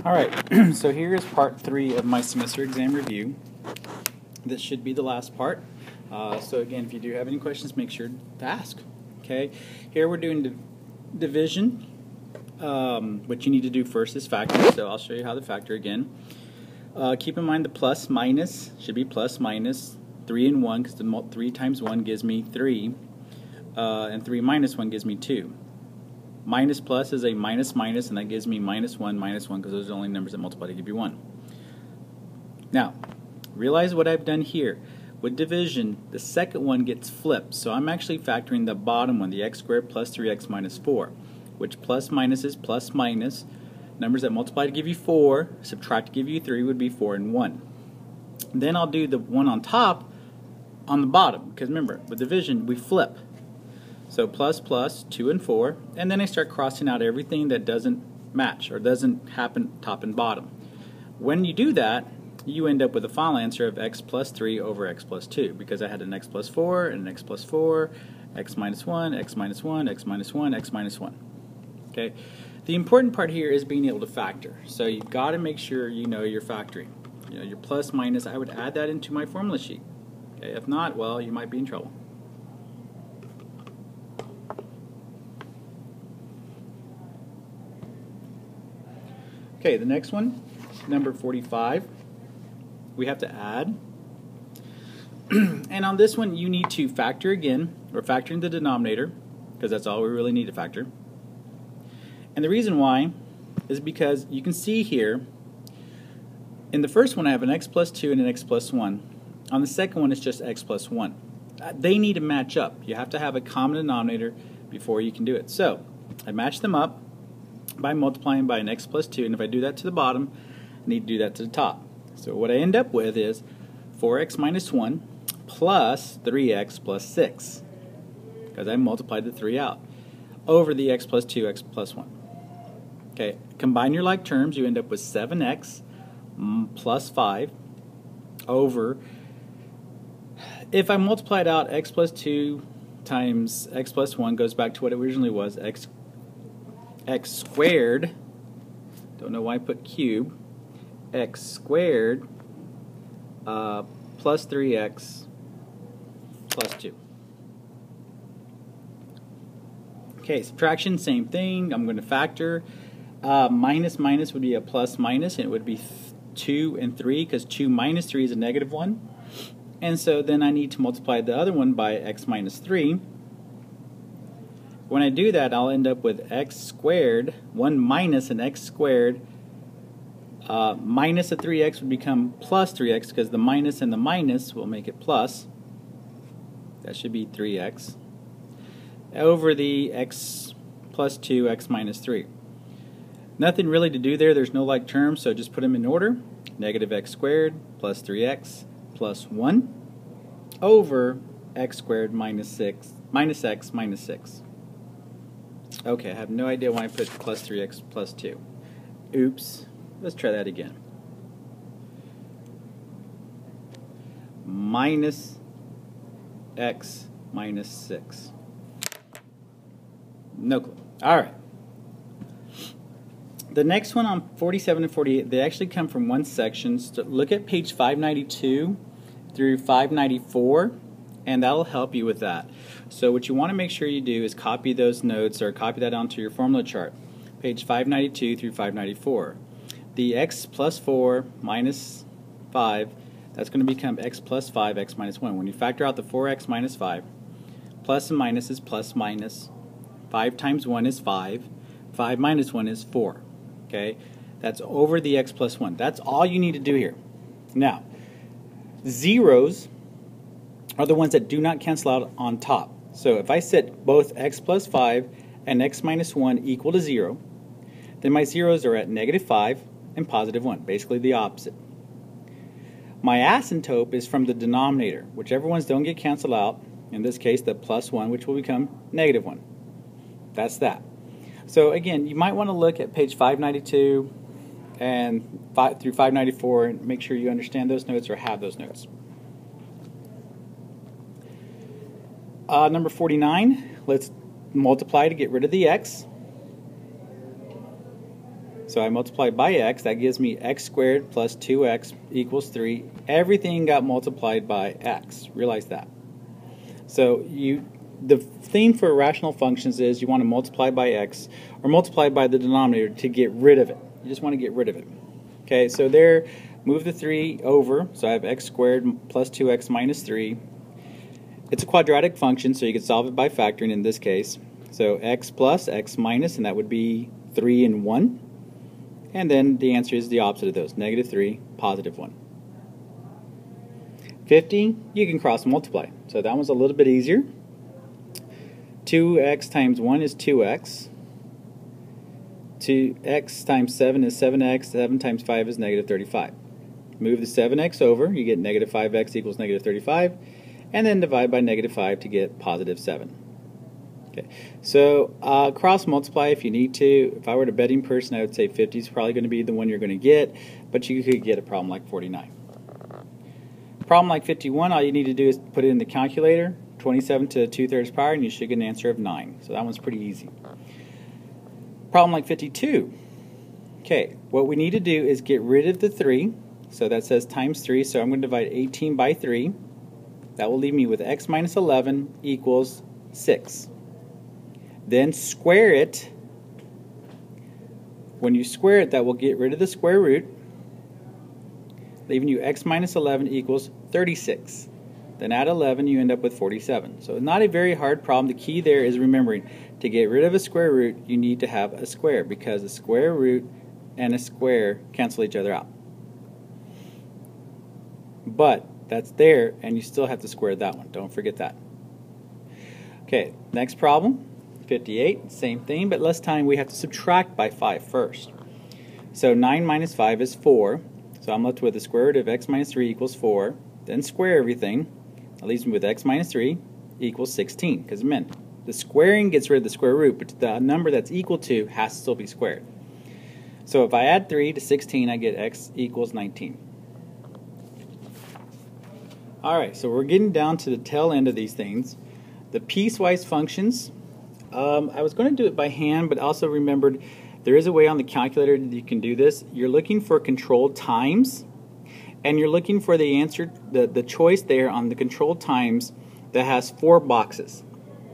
Alright, so here is part 3 of my semester exam review. This should be the last part. So again, if you do have any questions, make sure to ask. Okay, here we're doing division. What you need to do first is factor, so I'll show you how to factor again. Keep in mind the plus minus should be plus minus 3 and 1, because 3 times 1 gives me 3, and 3 minus 1 gives me 2. Minus plus is a minus minus, and that gives me minus 1, because those are the only numbers that multiply to give you 1. Now, realize what I've done here. With division, the second one gets flipped, so I'm actually factoring the bottom one, the x squared plus 3x minus 4, which plus minus is plus minus. Numbers that multiply to give you 4, subtract to give you 3 would be 4 and 1. Then I'll do the one on top on the bottom, because remember, with division, we flip. So plus plus 2 and 4, and then I start crossing out everything that doesn't match or doesn't happen top and bottom. When you do that, you end up with a final answer of x plus 3 over x plus 2, because I had an x plus 4 and an x plus 4, x minus 1, x minus 1, x minus 1, x minus 1. Okay. The important part here is being able to factor. So you've got to make sure you know you're factoring. You know, your plus minus, I would add that into my formula sheet. Okay. If not, well, you might be in trouble. Okay, the next one, number 45, we have to add. And on this one, you need to factor again. We're factoring the denominator, because that's all we really need to factor. And the reason why is because you can see here, in the first one I have an x plus 2 and an x plus 1. On the second one, it's just x plus 1. They need to match up. You have to have a common denominator before you can do it. So, I match them up by multiplying by an x plus 2, and if I do that to the bottom, I need to do that to the top. So what I end up with is 4x minus 1 plus 3x plus 6, because I multiplied the 3 out, over the x plus 2, x plus 1. Okay, combine your like terms, you end up with 7x plus 5 over, if I multiplied out x plus 2 times x plus 1 goes back to what it originally was, x squared, don't know why I put cube, x squared plus 3x plus 2. Okay, subtraction, same thing. I'm going to factor. Minus minus would be a plus minus, and it would be 2 and 3, because 2 minus 3 is a negative 1. And so then I need to multiply the other one by x minus 3. When I do that, I'll end up with x squared, 1 minus an x squared, minus a 3x would become plus 3x, because the minus and the minus will make it plus. That should be 3x. Over the x plus 2, x minus 3. Nothing really to do there, there's no like terms, so just put them in order. Negative x squared plus 3x plus 1 over x squared minus 6, minus x minus 6. Okay, I have no idea why I put plus 3x plus 2. Oops. Let's try that again. Minus x minus 6. No clue. Alright. The next one on 47 and 48, they actually come from one section. So look at page 592 through 594. And that'll help you with that. So what you want to make sure you do is copy those notes, or copy that onto your formula chart. Page 592 through 594. The x plus 4 minus 5, that's going to become x plus 5, x minus 1. When you factor out the 4x minus 5, plus and minus is plus minus. 5 times 1 is 5. 5 minus 1 is 4. Okay? That's over the x plus 1. That's all you need to do here. Now, zeros are the ones that do not cancel out on top. So if I set both x plus 5 and x minus 1 equal to 0, then my zeros are at negative 5 and positive 1, basically the opposite. My asymptote is from the denominator. Whichever ones don't get canceled out, in this case the plus 1, which will become negative 1. That's that. So again, you might want to look at page 592 and through 594 and make sure you understand those notes or have those notes. Number 49, let's multiply to get rid of the x. So I multiply by x, that gives me x squared plus 2x equals 3. Everything got multiplied by x. Realize that. So the theme for rational functions is you want to multiply by x or multiply by the denominator to get rid of it. You just want to get rid of it. Okay, so there, move the 3 over, so I have x squared plus 2x minus 3. It's a quadratic function, so you can solve it by factoring in this case. So x plus, x minus, and that would be 3 and 1. And then the answer is the opposite of those, negative 3, positive 1. 50, you can cross multiply. So that one's a little bit easier. 2x times 1 is 2x. 2x times 7 is 7x. 7 times 5 is negative 35. Move the 7x over, you get negative 5x equals negative 35. And then divide by negative 5 to get positive 7. Okay, so cross multiply if you need to. If I were a betting person, I would say 50 is probably going to be the one you're going to get, but you could get a problem like 49. Problem like 51, all you need to do is put it in the calculator, 27 to 2/3 power, and you should get an answer of 9. So that one's pretty easy. Problem like 52. Okay, what we need to do is get rid of the 3. So that says times 3, so I'm going to divide 18 by 3. That will leave me with x minus 11 equals 6. Then square it. When you square it, that will get rid of the square root, leaving you x minus 11 equals 36. Then add 11, you end up with 47. So not a very hard problem. The key there is remembering to get rid of a square root, you need to have a square, because a square root and a square cancel each other out. But that's there, and you still have to square that one. Don't forget that. Okay, next problem. 58, same thing, but less time. We have to subtract by 5 first. So 9 minus 5 is 4. So I'm left with the square root of x minus 3 equals 4. Then square everything. That leaves me with x minus 3 equals 16. Because remember, the squaring gets rid of the square root, but the number that's equal to has to still be squared. So if I add 3 to 16, I get x equals 19. Alright, so we're getting down to the tail end of these things. The piecewise functions. I was going to do it by hand, but also remembered there is a way on the calculator that you can do this. You're looking for controlled times, and you're looking for the answer, the choice there on the controlled times that has 4 boxes.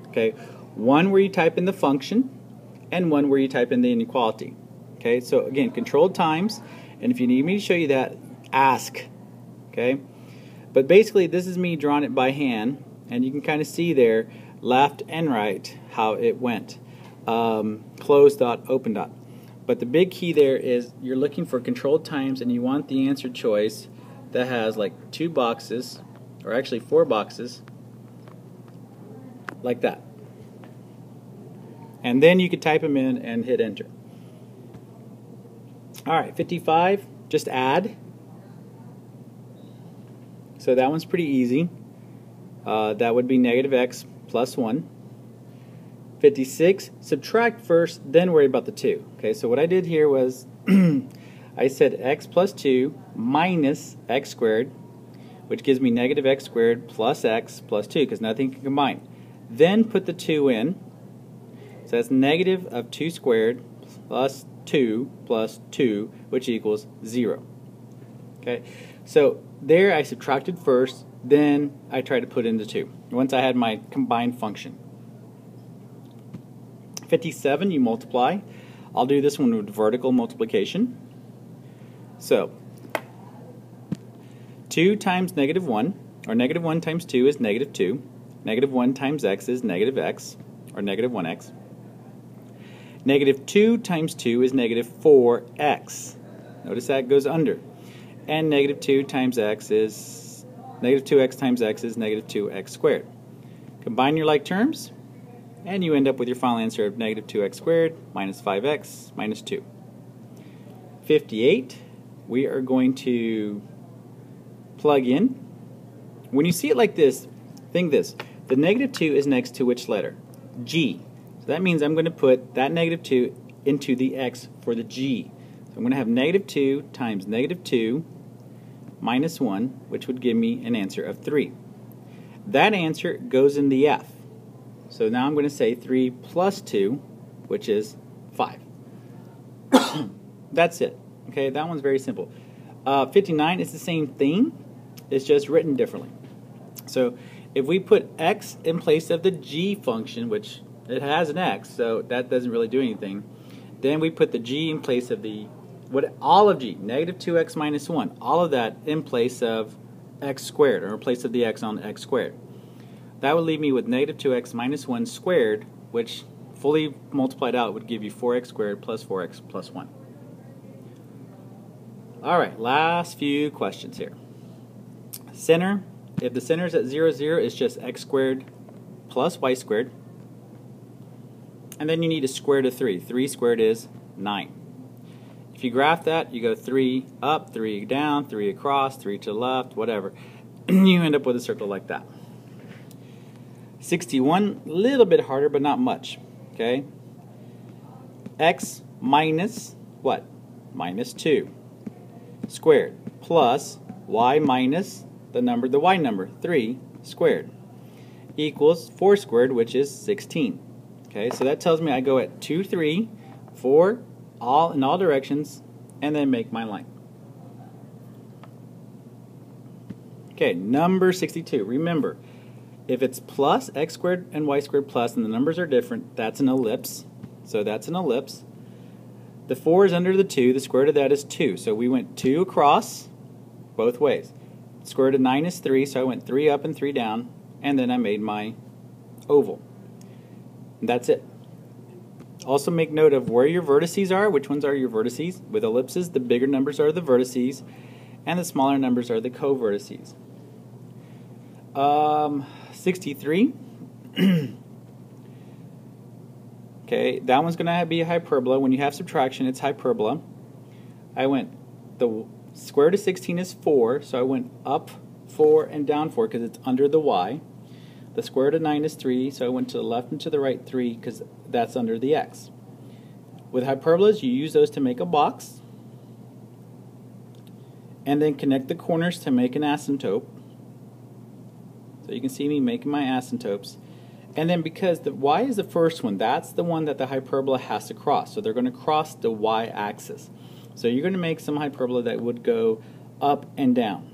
Okay, one where you type in the function, and one where you type in the inequality. Okay, so again, controlled times, and if you need me to show you that, ask. Okay, but basically this is me drawing it by hand, and you can kind of see there left and right how it went. Close dot, open dot. But the big key there is you're looking for controlled times, and you want the answer choice that has like 2 boxes, or actually 4 boxes, like that. And then you could type them in and hit enter. Alright, 55, just add. So that one's pretty easy. That would be negative x plus 1. 56, subtract first, then worry about the 2. Okay, so what I did here was I said x plus 2 minus x squared, which gives me negative x squared plus x plus 2, because nothing can combine. Then put the 2 in. So that's negative of 2 squared plus 2 plus 2, which equals 0. Okay, so there I subtracted first, then I tried to put in the 2 once I had my combined function. 57, you multiply. I'll do this one with vertical multiplication. So 2 times negative 1, or negative 1 times 2 is negative 2. Negative 1 times x is negative x, or negative 1x. Negative 2 times 2 is negative 4x. Notice that goes under. And negative 2 times x is negative 2x times x is negative 2x squared. Combine your like terms, and you end up with your final answer of negative 2x squared minus 5x minus 2. 58, we are going to plug in. When you see it like this, think this. The negative 2 is next to which letter? G. So that means I'm going to put that negative 2 into the x for the G. So I'm going to have negative 2 times negative 2 minus 1, which would give me an answer of 3. That answer goes in the F. So now I'm going to say 3 plus 2, which is 5. That's it. Okay, that one's very simple. 59 is the same thing. It's just written differently. So if we put x in place of the g function, which it has an x, so that doesn't really do anything, then we put the g in place of the all of g, negative 2x minus 1, all of that in place of x squared, or in place of the x on x squared. That would leave me with negative 2x minus 1 squared, which fully multiplied out would give you 4x squared plus 4x plus 1. Alright, last few questions here. Center, if the center is at 0, 0, it's just x squared plus y squared. And then you need a square root of 3. 3 squared is 9. If you graph that, you go 3 up, 3 down, 3 across, 3 to the left, whatever. You end up with a circle like that. 61, a little bit harder, but not much. Okay? X minus what? Minus 2 squared plus y minus the y number, 3 squared, equals 4 squared, which is 16. Okay, so that tells me I go at 2, 3, 4, all in all directions, and then make my line. Okay, number 62. Remember, if it's plus x squared and y squared plus, and the numbers are different, that's an ellipse. So that's an ellipse. The 4 is under the 2. The square root of that is 2. So we went 2 across both ways. The square root of 9 is 3, so I went 3 up and 3 down, and then I made my oval. And that's it. Also make note of where your vertices are. Which ones are your vertices? With ellipses, the bigger numbers are the vertices, and the smaller numbers are the co-vertices. 63. Okay, that one's going to be a hyperbola. When you have subtraction, it's hyperbola. The square root of 16 is 4, so I went up 4 and down 4 because it's under the y. The square root of 9 is 3, so I went to the left and to the right 3 because that's under the x. With hyperbolas, you use those to make a box, and then connect the corners to make an asymptote. So you can see me making my asymptotes. And then because the y is the first one, that's the one that the hyperbola has to cross. So they're going to cross the y-axis. So you're going to make some hyperbola that would go up and down,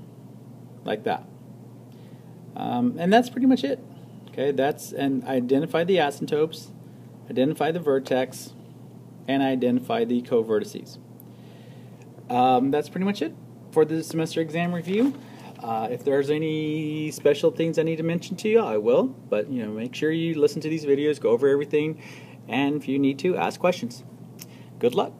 like that. And that's pretty much it. Okay, and identify the asymptotes, identify the vertex, and identify the co-vertices. That's pretty much it for the semester exam review. If there's any special things I need to mention to you, I will. But make sure you listen to these videos, go over everything, and if you need to, ask questions. Good luck.